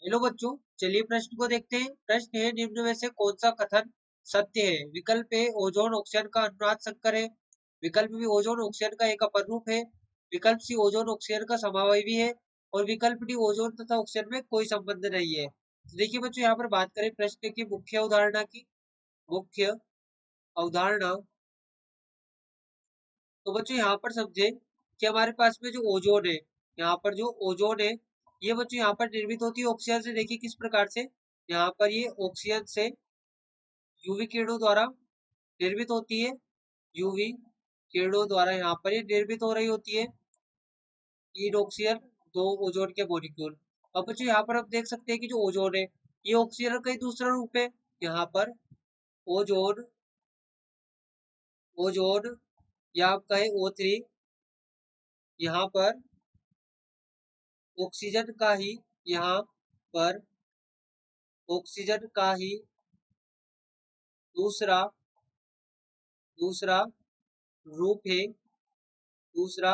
Hello बच्चों, चलिए प्रश्न को देखते हैं। प्रश्न है, निम्न में से कौन सा कथन सत्य है? विकल्प ए ओजोन ऑक्सीजन का अनुनाद संकर है। विकल्प बी ओजोन ऑक्सीजन का एक अपर रूप है। विकल्प सी ओजोन ऑक्सीजन का समवायवी है। और विकल्प डी ओजोन तथा ऑक्सीजन में कोई संबंध नहीं है। तो देखिए बच्चों, यहाँ पर बात करें प्रश्न की मुख्य अवधारणा की। मुख्य अवधारणा, तो बच्चों यहाँ पर समझे कि हमारे पास में जो ओजोन है, यहाँ पर जो ओजोन है, ये बच्चों यहाँ पर निर्मित होती है ऑक्सीजन से। देखिए किस प्रकार से, यहाँ पर ये ऑक्सीजन से यूवी किरणों द्वारा निर्मित होती है। यूवी किरणों द्वारा यहाँ पर ये निर्मित हो रही होती है तीन ऑक्सीजन, दो ओजोन के मॉलिक्यूल। अब बच्चों यहाँ पर हम देख सकते हैं कि जो ओजोन है, ये ऑक्सीजन का ही दूसरा रूप है। यहाँ पर ओजोन, ओजोन या आप कहें O3, यहाँ पर ऑक्सीजन का ही, यहाँ पर ऑक्सीजन का ही दूसरा दूसरा रूप है, दूसरा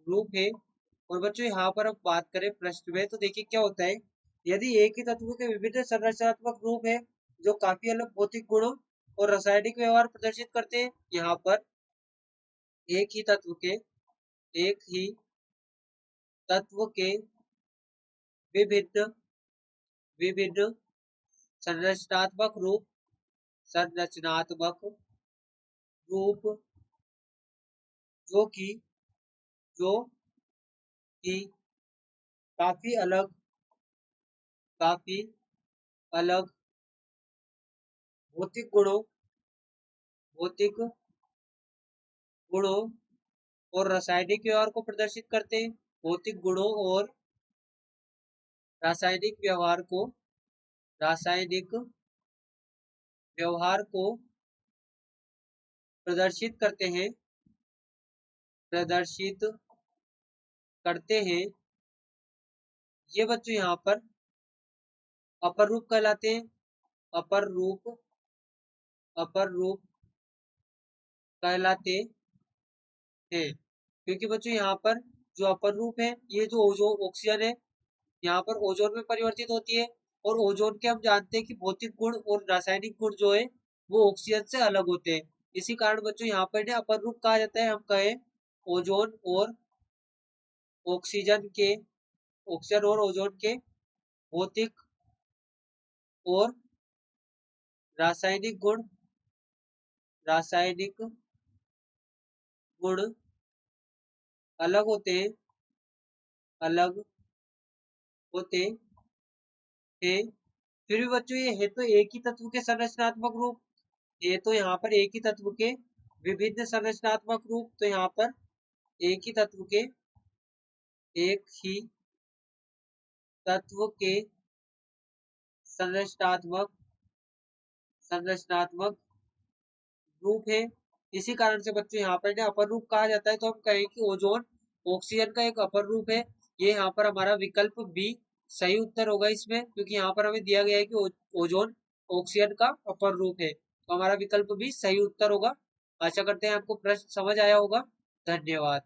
रूप है। और बच्चों यहाँ पर अब बात करें प्रश्न में, तो देखिए क्या होता है, यदि एक ही तत्व के विभिन्न संरचनात्मक रूप है जो काफी अलग भौतिक गुणों और रासायनिक व्यवहार प्रदर्शित करते हैं। यहाँ पर एक ही तत्व के, एक ही तत्व के विभिन्न विभिन्न संरचनात्मक रूप, संरचनात्मक रूप जो कि जो कि काफी अलग, काफी अलग भौतिक गुणों, भौतिक गुणों और रासायनिक व्यवहार को प्रदर्शित करते हैं। भौतिक गुणों और रासायनिक व्यवहार को, रासायनिक व्यवहार को प्रदर्शित करते हैं, प्रदर्शित करते हैं। ये बच्चों यहाँ पर अपर रूप कहलाते हैं। अपर रूप, अपर रूप कहलाते हैं, क्योंकि बच्चों यहाँ पर जो अपर रूप है, ये जो ओजोन ऑक्सीजन है, यहाँ पर ओजोन में परिवर्तित होती है। और ओजोन के हम जानते हैं कि भौतिक गुण और रासायनिक गुण जो है वो ऑक्सीजन से अलग होते हैं। इसी कारण बच्चों यहाँ पर इन्हें अपर रूप कहा जाता है। हम कहें ओजोन और ऑक्सीजन के, ऑक्सीजन और ओजोन के भौतिक और रासायनिक गुण, रासायनिक गुण अलग होते हैं, अलग होते हैं। फिर भी बच्चों ये है तो एक ही तत्व के संरचनात्मक रूप, ये तो यहाँ पर एक ही तत्व के विभिन्न संरचनात्मक रूप, तो यहाँ पर एक ही तत्व के, एक ही तत्व के संरचनात्मक, संरचनात्मक रूप है। इसी कारण से बच्चों यहाँ पर इन्हें अपर रूप कहा जाता है। तो हम कहें कि ओजोन ऑक्सीजन का एक अपर रूप है। ये यहाँ पर हमारा विकल्प बी सही उत्तर होगा इसमें, क्योंकि यहाँ पर हमें दिया गया है कि ओजोन ऑक्सीजन का अपर रूप है, तो हमारा विकल्प बी सही उत्तर होगा। आशा करते हैं आपको प्रश्न समझ आया होगा। धन्यवाद।